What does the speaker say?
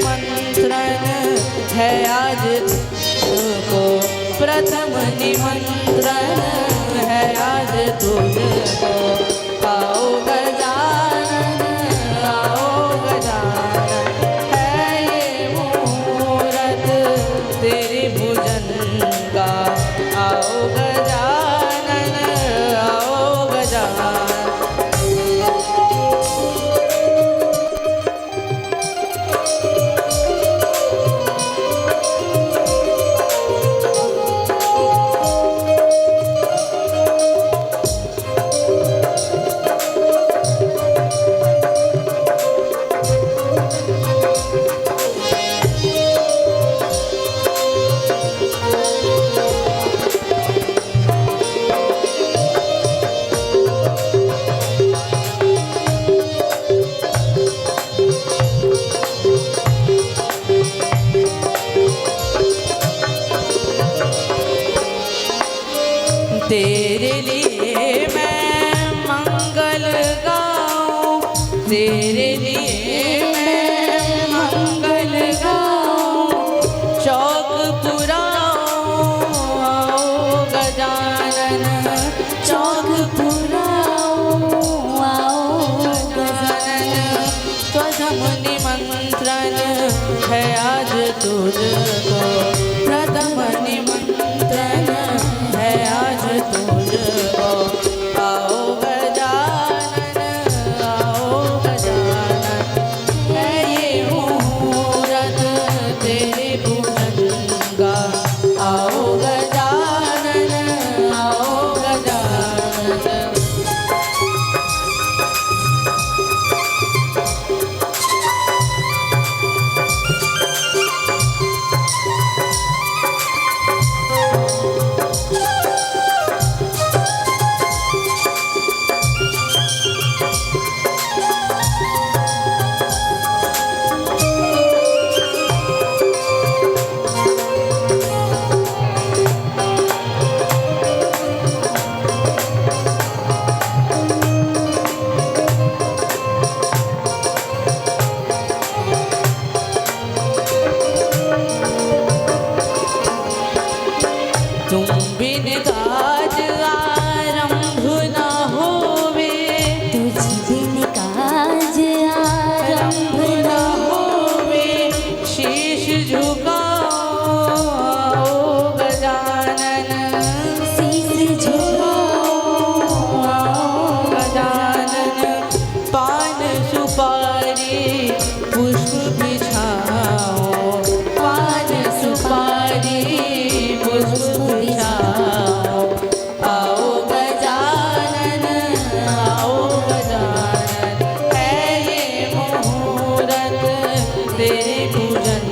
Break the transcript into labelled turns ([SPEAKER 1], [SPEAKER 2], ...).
[SPEAKER 1] निमंत्रण है आज तुझको, प्रथम निमंत्रण है आज तुझको। आओ गजानन आओ गजानन, है ये मुहूर्त तेरे भुजन का। आओ गजानन आओ गजानन। तेरे लिए मैं मंगल गाऊं, तेरे लिए मैं मंगल गाऊं, चौक पुराऊं आओ गजानन, चौक पुराऊं आओ गजानन। प्रथम निमंत्रण है आज तुझको, प्रथम निमंत्रण है आज तुझको। आओ गजानन आओ गजानन, है ये मुहूर्त तेरे भुजन का। आओ गजानन आओ गजानन। तुम बिन काज आरंभ न होवे,
[SPEAKER 2] तुझ बिन काज आरंभ न
[SPEAKER 1] होवे। शीश झुकाओ आओ गजानन,
[SPEAKER 2] शीश झुकाओ
[SPEAKER 1] आओ गजानन। पान सुपारी पुष्प बिछाओ, पान सुपारी पुष्प बिछाओ। आओ गजानन आओ गजानन, है ये मुहूर्त तेरे पूजन